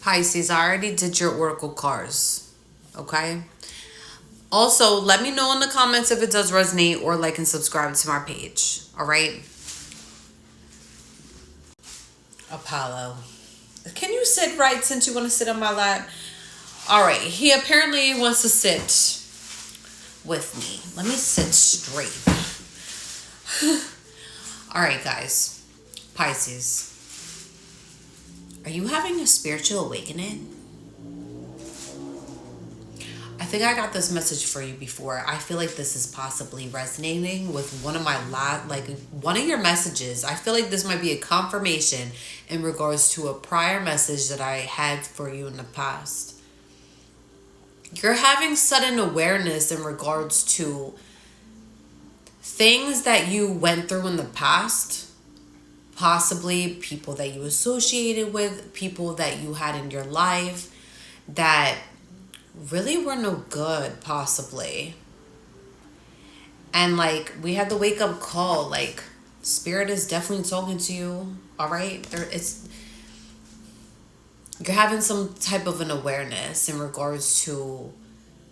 Pisces, I already did your oracle cards. Okay? Also, let me know in the comments if it does resonate, or like and subscribe to my page. All right? Apollo. Can you sit right since you want to sit on my lap? All right. He apparently wants to sit with me. Let me sit straight. All right, guys. Pisces. Are you having a spiritual awakening? I think I got this message for you before. I feel like this is possibly resonating with one of my one of your messages. I feel like this might be a confirmation in regards to a prior message that I had for you in the past. You're having sudden awareness in regards to things that you went through in the past. Possibly people that you associated with, people that you had in your life that really were no good, possibly. And like, we had the wake up call. Like, spirit is definitely talking to you. All right, you're having some type of an awareness in regards to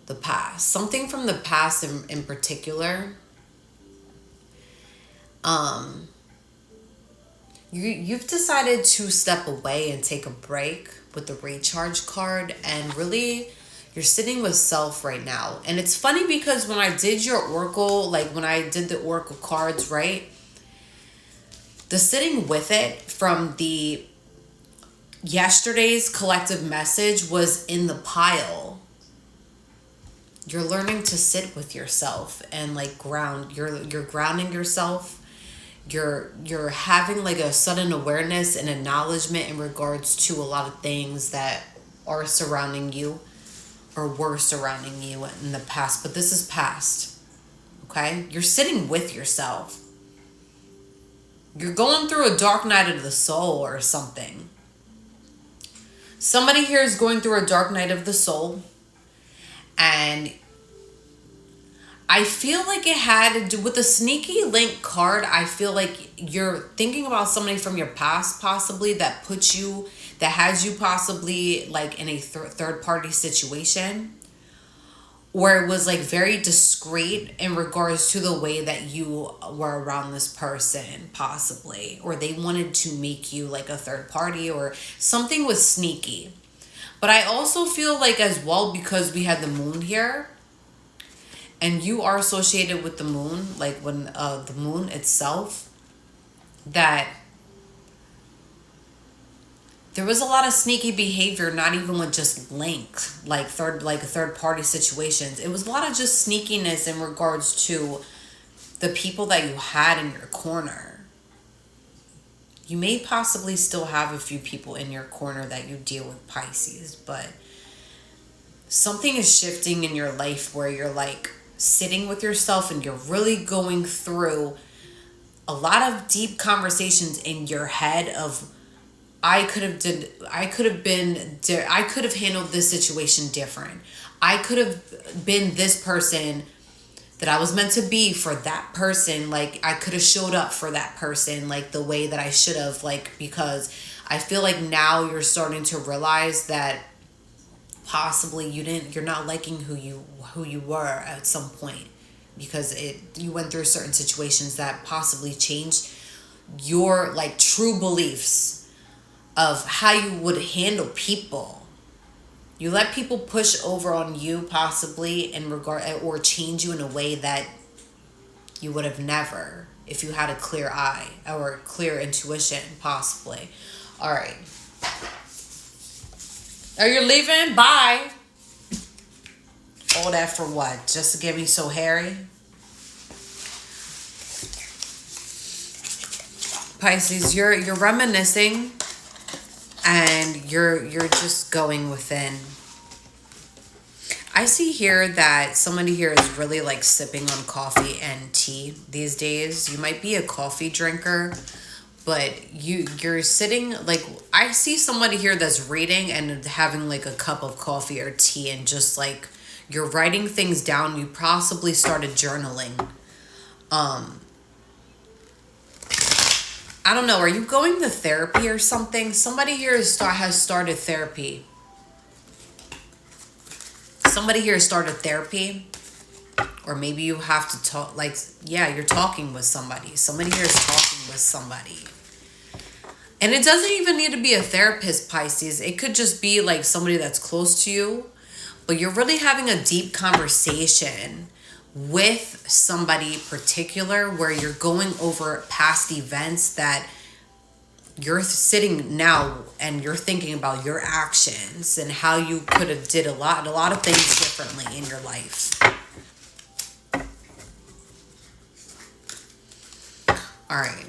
the past, something from the past in particular. You've decided to step away and take a break with the recharge card, and really you're sitting with self right now. And it's funny because when I did your oracle, like when I did the oracle cards, right, the sitting with it from the yesterday's collective message was in the pile. You're learning to sit with yourself and like ground. You're grounding yourself. You're having like a sudden awareness and acknowledgement in regards to a lot of things that are surrounding you or were surrounding you in the past. But this is past. Okay? You're sitting with yourself. You're going through a dark night of the soul or something. Somebody here is going through a dark night of the soul, and I feel like it had to do with the sneaky link card. I feel like you're thinking about somebody from your past, possibly, that has you possibly like in a third party situation, where it was like very discreet in regards to the way that you were around this person, possibly, or they wanted to make you like a third party, or something was sneaky. But I also feel like as well, because we had the moon here, and you are associated with the moon, like when the moon itself, that there was a lot of sneaky behavior, not even with just third party situations. It was a lot of just sneakiness in regards to the people that you had in your corner. You may possibly still have a few people in your corner that you deal with, Pisces, but something is shifting in your life where you're like sitting with yourself and you're really going through a lot of deep conversations in your head of, I could have handled this situation different. I could have been this person that I was meant to be for that person. Like, I could have showed up for that person like the way that I should have, like, because I feel like now you're starting to realize that possibly you're not liking who you were at some point, because you went through certain situations that possibly changed your like true beliefs of how you would handle people. You let people push over on you, possibly, in regard, or change you in a way that you would have never if you had a clear eye or clear intuition, possibly. All right. Are you leaving? Bye. All that for what? Just to get me so hairy? Pisces, you're reminiscing, and you're just going within. I see here that somebody here is really like sipping on coffee and tea these days. You might be a coffee drinker, but you're sitting, like, I see somebody here that's reading and having like a cup of coffee or tea, and just like you're writing things down. You possibly started journaling. I don't know. Are you going to therapy or something? Somebody here has started therapy. Somebody here started therapy. Or maybe you have to talk, like, yeah, you're talking with somebody. Somebody here is talking with somebody. And it doesn't even need to be a therapist, Pisces. It could just be like somebody that's close to you. But you're really having a deep conversation with somebody particular where you're going over past events that you're sitting now and you're thinking about your actions and how you could have did a lot of things differently in your life. All right.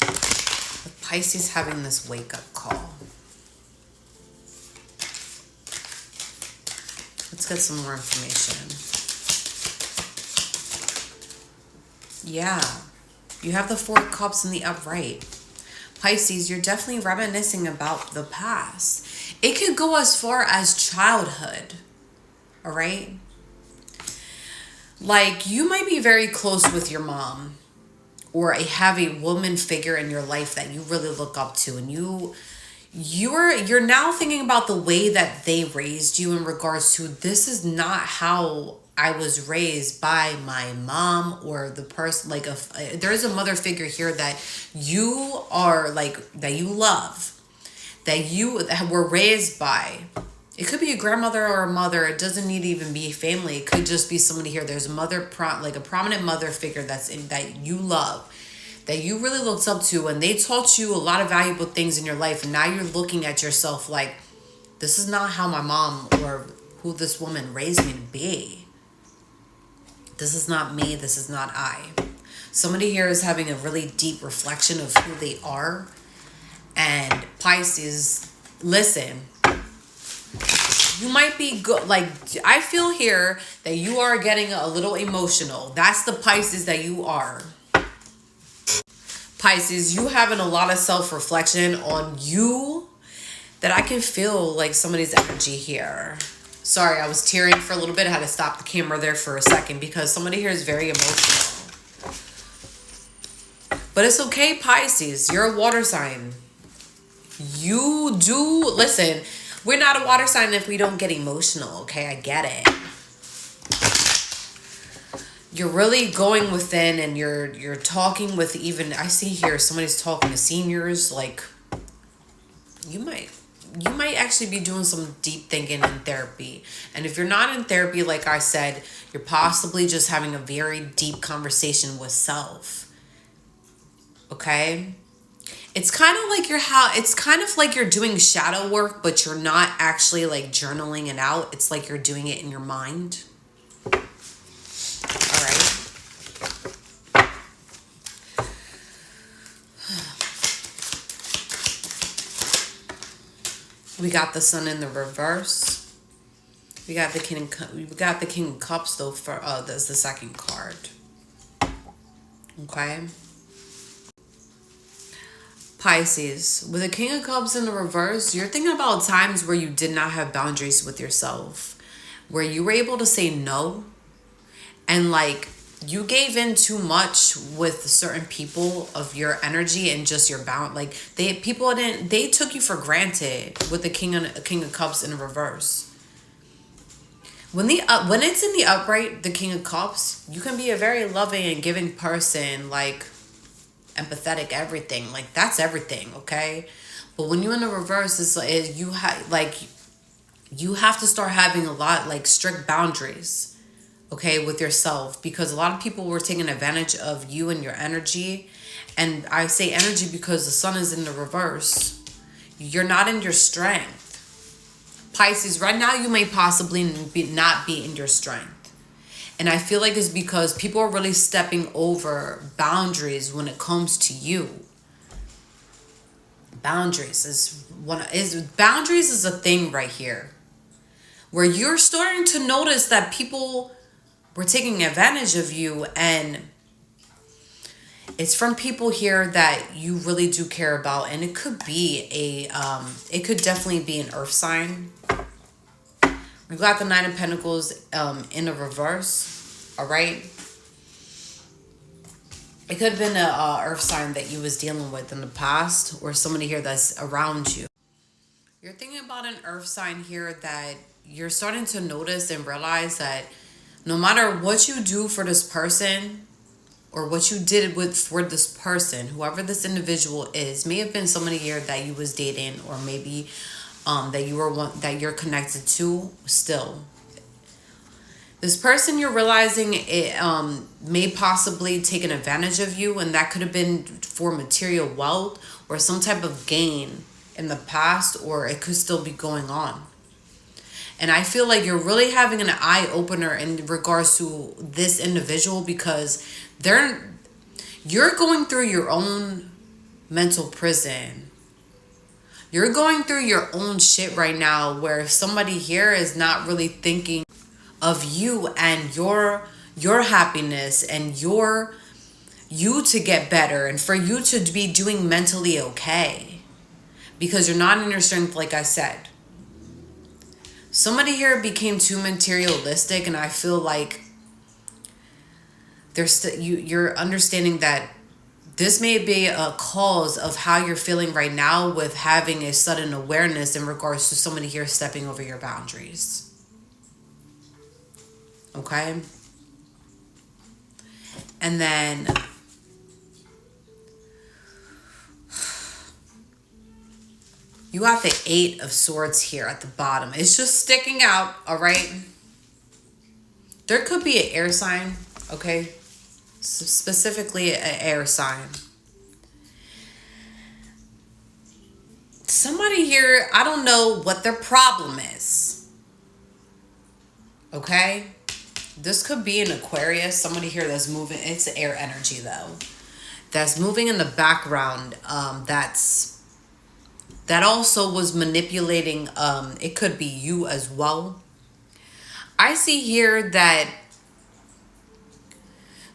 The Pisces having this wake-up call. Let's get some more information. Yeah. You have the Four of Cups in the upright. Pisces, you're definitely reminiscing about the past. It could go as far as childhood. All right? Like, you might be very close with your mom or have a woman figure in your life that you really look up to, and you're now thinking about the way that they raised you in regards to, this is not how I was raised by my mom or the person, like there's a mother figure here that you are like, that you love, that you were raised by. It could be a grandmother or a mother. It doesn't need to even be family. It could just be somebody here. There's a mother, like a prominent mother figure that you love, that you really looked up to, and they taught you a lot of valuable things in your life. And now you're looking at yourself like, this is not how my mom or who this woman raised me to be. This is not me. This is not I. Somebody here is having a really deep reflection of who they are. And Pisces, listen, you might be good. Like, I feel here that you are getting a little emotional. That's the Pisces that you are. Pisces, you having a lot of self-reflection on you that I can feel like somebody's energy here. Sorry, I was tearing for a little bit. I had to stop the camera there for a second because somebody here is very emotional. But it's okay, Pisces. You're a water sign. You do, listen, we're not a water sign if we don't get emotional, okay? I get it. You're really going within, and you're talking with, even, I see here somebody's talking to seniors. Like, you might actually be doing some deep thinking in therapy. And if you're not in therapy, like I said, you're possibly just having a very deep conversation with self. Okay? It's kind of like you're doing shadow work, but you're not actually like journaling it out. It's like you're doing it in your mind. All right. We got the Sun in the reverse. We got the King of Cups though for that's the second card. Okay. Pisces, with the King of Cups in the reverse, you're thinking about times where you did not have boundaries with yourself, where you were able to say no, and like you gave in too much with certain people of your energy and just your like they took you for granted with the King of Cups in the reverse. When it's in the upright, the King of Cups, you can be a very loving and giving person, like empathetic, everything, like that's everything, okay? But when you're in the reverse, it's like you have to start having a lot like strict boundaries, okay, with yourself, because a lot of people were taking advantage of you and your energy. And I say energy because the Sun is in the reverse. You're not in your strength, Pisces. Right now you may possibly not be in your strength. And I feel like it's because people are really stepping over boundaries when it comes to you. Boundaries is a thing right here, where you're starting to notice that people were taking advantage of you, and it's from people here that you really do care about. And it could be it could definitely be an earth sign. We got the Nine of Pentacles in the reverse. All right. It could have been a earth sign that you was dealing with in the past, or somebody here that's around you. You're thinking about an earth sign here that you're starting to notice and realize that no matter what you do for this person, or what you did with for this person, whoever this individual is, may have been somebody here that you was dating, or maybe that you were one that you're connected to still. This person, you're realizing it may possibly take an advantage of you, and that could have been for material wealth or some type of gain in the past, or it could still be going on. And I feel like you're really having an eye opener in regards to this individual, because you're going through your own mental prison. You're going through your own shit right now, where somebody here is not really thinking of you and your happiness and you to get better, and for you to be doing mentally okay, because you're not in your strength, like I said. Somebody here became too materialistic, and I feel like you're understanding that this may be a cause of how you're feeling right now, with having a sudden awareness in regards to somebody here stepping over your boundaries. Okay? And then you got the 8 of Swords here at the bottom. It's just sticking out, all right? There could be an air sign, okay? Specifically an air sign. Somebody here, I don't know what their problem is, okay? This could be an Aquarius. Somebody here that's moving. It's air energy, though. That's moving in the background. That also was manipulating. It could be you as well. I see here that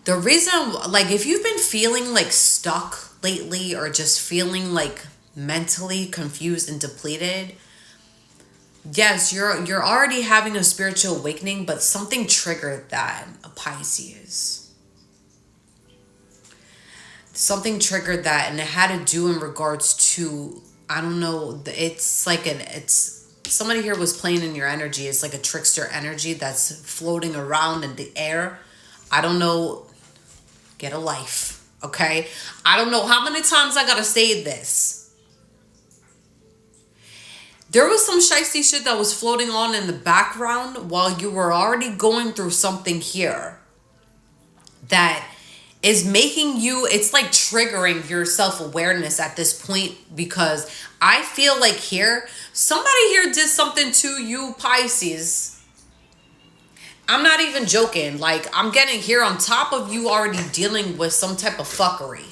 the reason, like, if you've been feeling like stuck lately, or just feeling like mentally confused and depleted, yes, you're already having a spiritual awakening, but something triggered that, a Pisces. Something triggered that, and it had to do in regards to, I don't know, it's like somebody here was playing in your energy. It's like a trickster energy that's floating around in the air. I don't know. Get a life, okay? I don't know how many times I gotta say this. There was some shiesty shit that was floating on in the background while you were already going through something here that is making you, it's like triggering your self-awareness at this point, because I feel like here, somebody here did something to you, Pisces. I'm not even joking. Like, I'm getting here on top of you already dealing with some type of fuckery,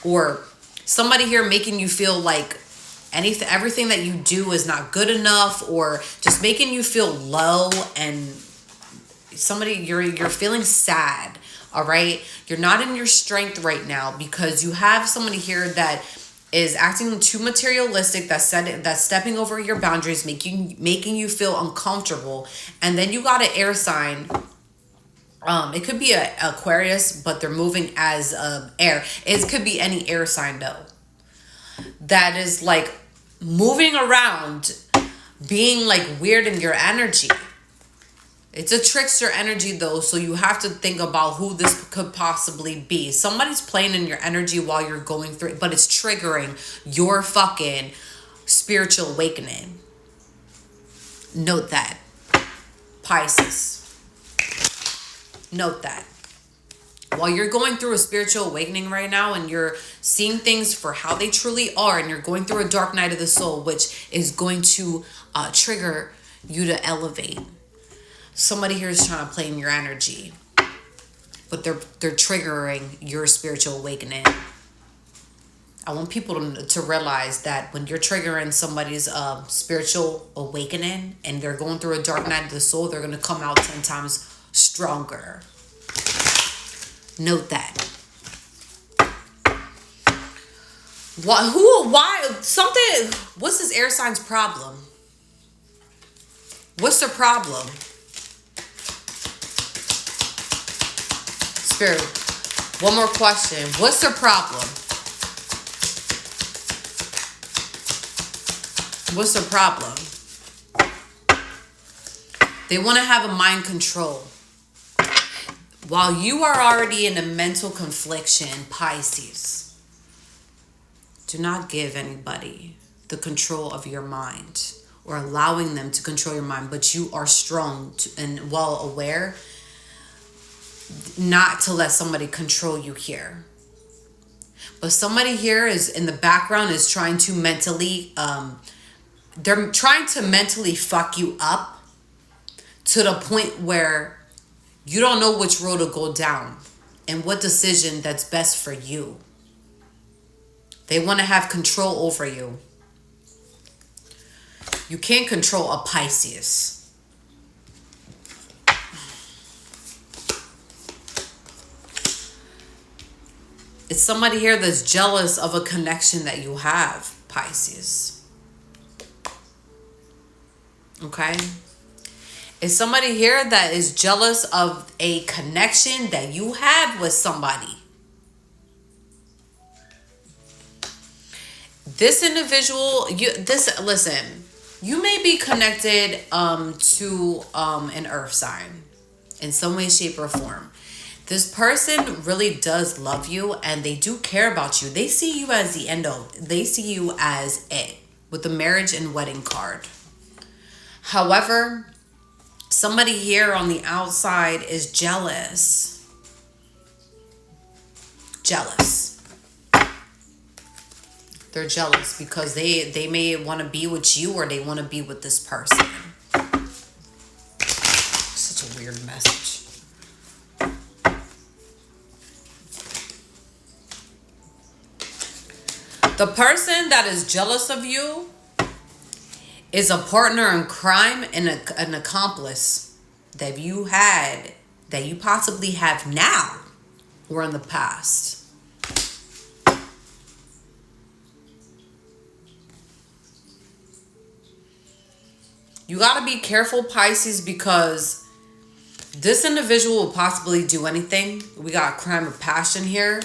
or somebody here making you feel like everything that you do is not good enough, or just making you feel low, and somebody you're feeling sad. All right, you're not in your strength right now, because you have somebody here that is acting too materialistic, that's stepping over your boundaries, making you feel uncomfortable. And then you got an air sign. It could be a Aquarius, but they're moving as air. It could be any air sign though, that is like moving around, being like weird in your energy. It's a trickster energy though, so you have to think about who this could possibly be. Somebody's playing in your energy while you're going through it, but it's triggering your fucking spiritual awakening. Note that, Pisces. Note that. While you're going through a spiritual awakening right now, and you're seeing things for how they truly are, and you're going through a dark night of the soul, which is going to trigger you to elevate. Somebody here is trying to play in your energy, but they're triggering your spiritual awakening. I want people to realize that when you're triggering somebody's spiritual awakening, and they're going through a dark night of the soul, they're going to come out 10 times stronger. Note that. What's this air sign's problem? What's their problem? Spirit, One more question. What's their problem? What's their problem? They want to have a mind control. While you are already in a mental confliction, Pisces, do not give anybody the control of your mind or allowing them to control your mind. But you are strong and well aware not to let somebody control you here. But somebody here is in the background is trying to mentally, they're trying to mentally fuck you up to the point where you don't know which road to go down and what decision that's best for you. They want to have control over you. You can't control a Pisces. It's somebody here that's jealous of a connection that you have, Pisces. Okay? It's somebody here that is jealous of a connection that you have with somebody. This individual, listen, you may be connected to an earth sign in some way, shape, or form. This person really does love you and they do care about you. They see you as the end of, they see you as it with the marriage and wedding card. However, somebody here on the outside is jealous. Jealous. They're jealous because they may want to be with you or they want to be with this person. Such a weird message. The person that is jealous of you is a partner in crime and an accomplice that you had, that you possibly have now or in the past. You got to be careful, Pisces, because this individual will possibly do anything. We got crime of passion here.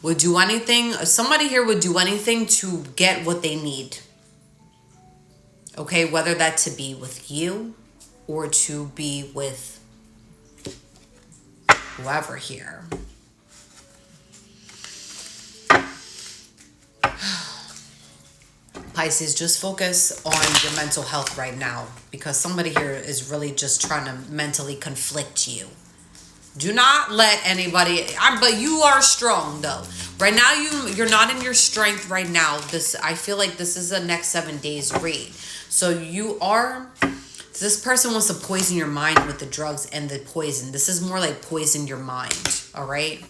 Would do anything. Somebody here would do anything to get what they need. Okay, whether that to be with you or to be with whoever here. Pisces, just focus on your mental health right now because somebody here is really just trying to mentally conflict you. Do not let anybody, but you are strong though. Right now, you're not in your strength right now. I feel like this is a next 7 days read. So this person wants to poison your mind with the drugs and the poison. This is more like poison your mind, all right?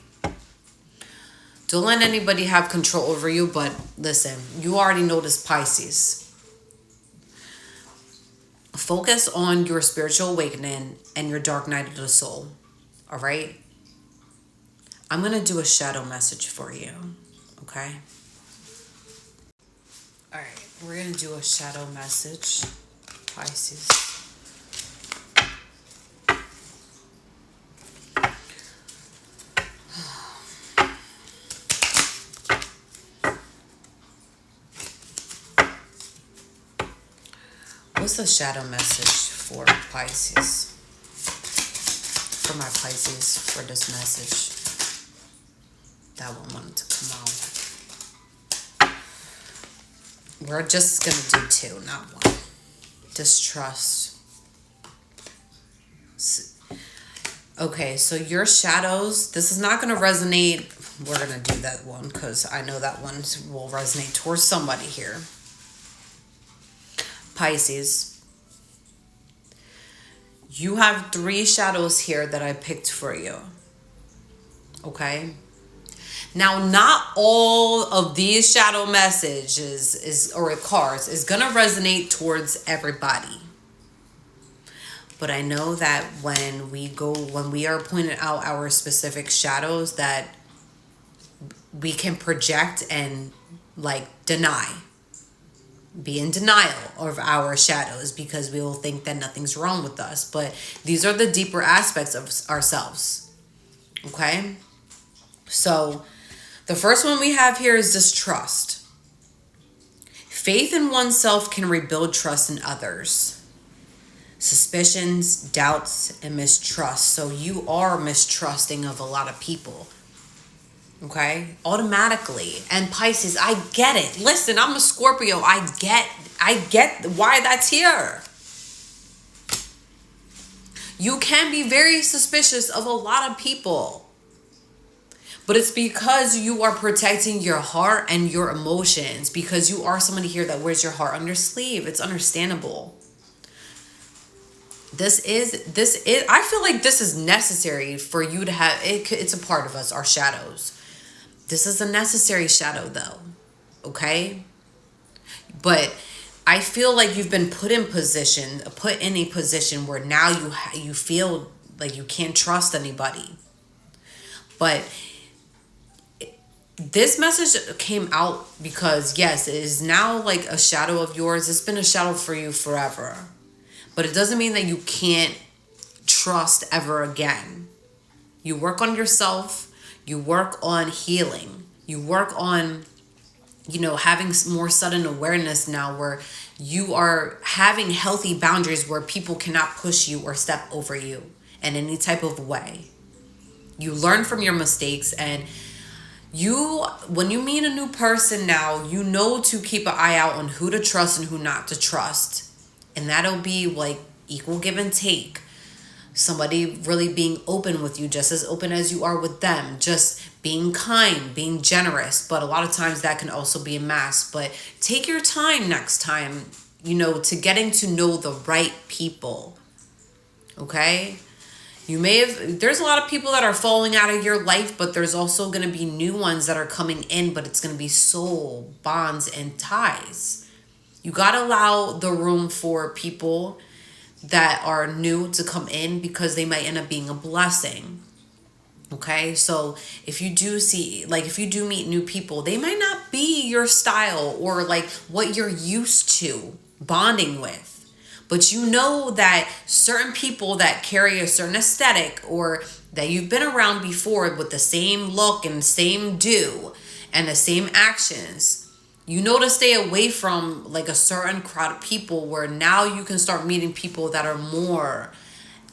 Don't let anybody have control over you, but listen, you already know this, Pisces. Focus on your spiritual awakening and your dark night of the soul, all right? I'm going to do a shadow message for you, okay? All right, we're going to do a shadow message, Pisces. What's the shadow message for Pisces? For my Pisces, for this message. That one wanted to come out. We're just going to do 2, not 1. Distrust. Okay, so your shadows, this is not going to resonate. We're going to do that one because I know that one will resonate towards somebody here. Pisces, you have 3 shadows here that I picked for you. Okay? Now, not all of these shadow messages or cards is going to resonate towards everybody. But I know that when we are pointing out our specific shadows, that we can project and deny. Be in denial of our shadows because we will think that nothing's wrong with us. But these are the deeper aspects of ourselves. Okay? So the first one we have here is distrust. Faith in oneself can rebuild trust in others. Suspicions, doubts, and mistrust. So you are mistrusting of a lot of people. Okay? Automatically. And Pisces, I get it. Listen, I'm a Scorpio. I get why that's here. You can be very suspicious of a lot of people. But it's because you are protecting your heart and your emotions, because you are somebody here that wears your heart on your sleeve. It's understandable. This is, I feel like this is necessary for you to have, it's a part of us, our shadows. This is a necessary shadow though, okay? But I feel like you've been put in a position where now you feel like you can't trust anybody. But this message came out because, yes, it is now like a shadow of yours. It's been a shadow for you forever. But it doesn't mean that you can't trust ever again. You work on yourself. You work on healing. You work on, having more sudden awareness now where you are having healthy boundaries where people cannot push you or step over you in any type of way. You learn from your mistakes, and when you meet a new person now, you know to keep an eye out on who to trust and who not to trust. And that'll be like equal give and take. Somebody really being open with you, just as open as you are with them. Just being kind, being generous. But a lot of times that can also be a mask. But take your time next time, to getting to know the right people. Okay? There's a lot of people that are falling out of your life, but there's also going to be new ones that are coming in, but it's going to be soul, bonds, and ties. You got to allow the room for people that are new to come in, because they might end up being a blessing. Okay? So if you do meet new people, they might not be your style or like what you're used to bonding with. But you know that certain people that carry a certain aesthetic, or that you've been around before with the same look and same do and the same actions, to stay away from like a certain crowd of people, where now you can start meeting people that are more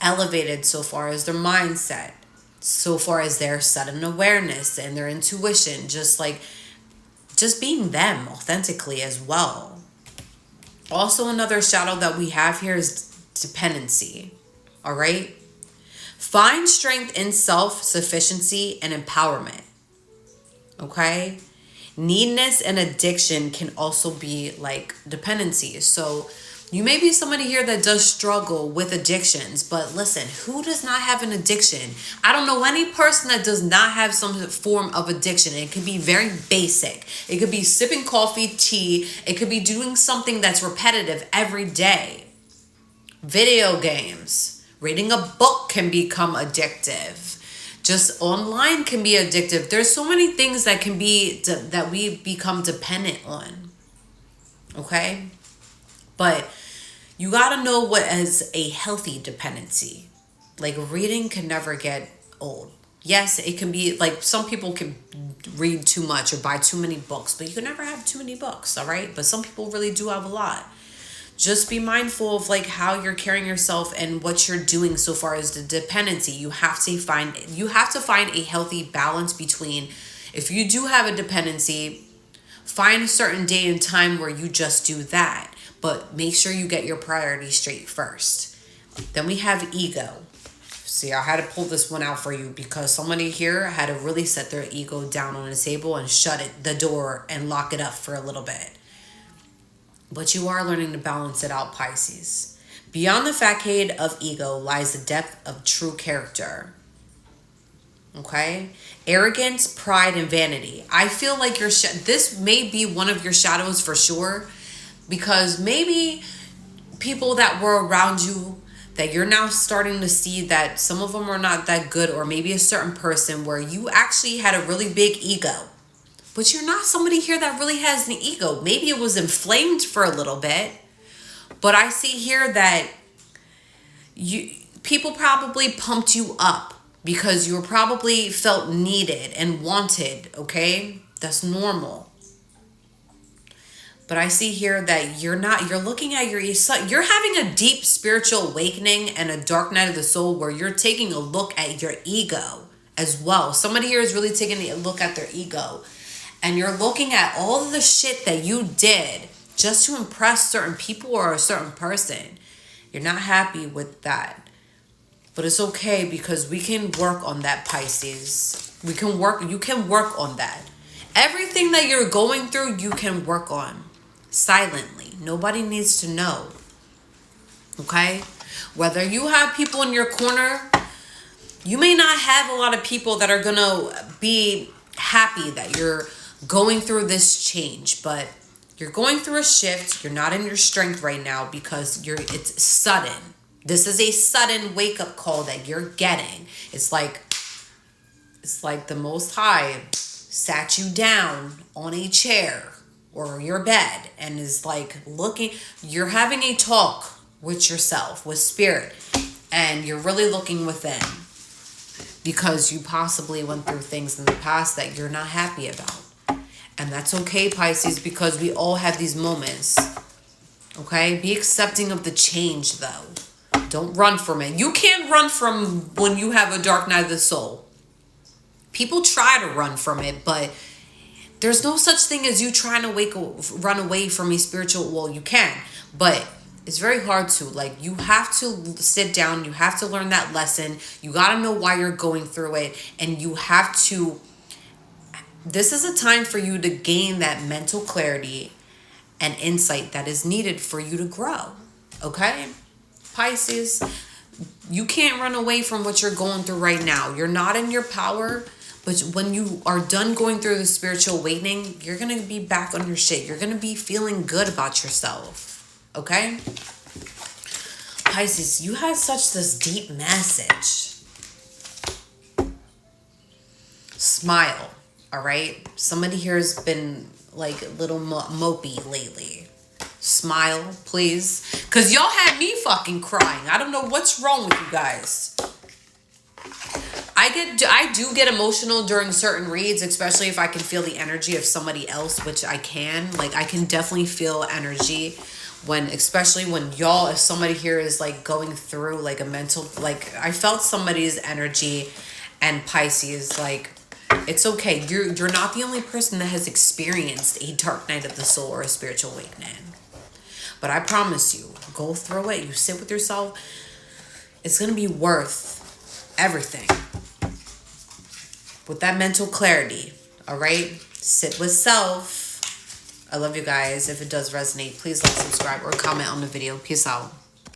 elevated so far as their mindset, so far as their sudden awareness and their intuition, just being them authentically as well. Also, another shadow that we have here is dependency. All right? Find strength in self-sufficiency and empowerment. Okay? Neediness and addiction can also be like dependency. So you may be somebody here that does struggle with addictions, but listen, who does not have an addiction? I don't know any person that does not have some form of addiction. It could be very basic. It could be sipping coffee, tea. It could be doing something that's repetitive every day. Video games. Reading a book can become addictive. Just online can be addictive. There's so many things that can be that we become dependent on. Okay? But you got to know what is a healthy dependency. Like, reading can never get old. Yes, it can be like some people can read too much or buy too many books, but you can never have too many books, all right? But some people really do have a lot. Just be mindful of like how you're carrying yourself and what you're doing so far as the dependency. You have to find a healthy balance between, if you do have a dependency, find a certain day and time where you just do that. But make sure you get your priorities straight first. Then we have ego. See, I had to pull this one out for you because somebody here had to really set their ego down on the table and shut the door and lock it up for a little bit. But you are learning to balance it out, Pisces. Beyond the facade of ego lies the depth of true character. Okay? Arrogance, pride, and vanity. I feel like this may be one of your shadows for sure, because maybe people that were around you that you're now starting to see that some of them are not that good, or maybe a certain person where you actually had a really big ego. But you're not somebody here that really has an ego. Maybe it was inflamed for a little bit. But I see here that people probably pumped you up because you probably felt needed and wanted, okay? That's normal. But I see here that you're looking at you're having a deep spiritual awakening and a dark night of the soul where you're taking a look at your ego as well. Somebody here is really taking a look at their ego. And you're looking at all of the shit that you did just to impress certain people or a certain person. You're not happy with that. But it's okay because we can work on that, Pisces. You can work on that. Everything that you're going through, you can work on silently. Nobody needs to know. Okay? Whether you have people in your corner, you may not have a lot of people that are going to be happy that you're going through this change, but you're going through a shift. You're not in your strength right now because it's sudden. This is a sudden wake-up call that you're getting. It's like the Most High sat you down on a chair or your bed and is like looking. You're having a talk with yourself, with spirit, and you're really looking within because you possibly went through things in the past that you're not happy about. And that's okay, Pisces, because we all have these moments. Okay? Be accepting of the change, though. Don't run from it. You can't run from when you have a dark night of the soul. People try to run from it, but there's no such thing as you trying to run away from a spiritual. Well, you can, but it's very hard to. Like, you have to sit down. You have to learn that lesson. You got to know why you're going through it. And you have to. This is a time for you to gain that mental clarity and insight that is needed for you to grow. Okay? Pisces, you can't run away from what you're going through right now. You're not in your power, but when you are done going through the spiritual awakening, you're going to be back on your shit. You're going to be feeling good about yourself. Okay? Pisces, you have such this deep message. Smile, all right? Somebody here has been like a little mopey lately. Smile, please. Because y'all had me fucking crying. I don't know what's wrong with you guys. I do get emotional during certain reads, especially if I can feel the energy of somebody else, which I can. Like, I can definitely feel energy especially when y'all, if somebody here is like going through like a mental, like I felt somebody's energy. And Pisces, like, it's okay. You're not the only person that has experienced a dark night of the soul or a spiritual awakening. But I promise you, go through it. You sit with yourself. It's going to be worth everything. With that mental clarity, all right? Sit with self. I love you guys. If it does resonate, please like, subscribe, or comment on the video. Peace out.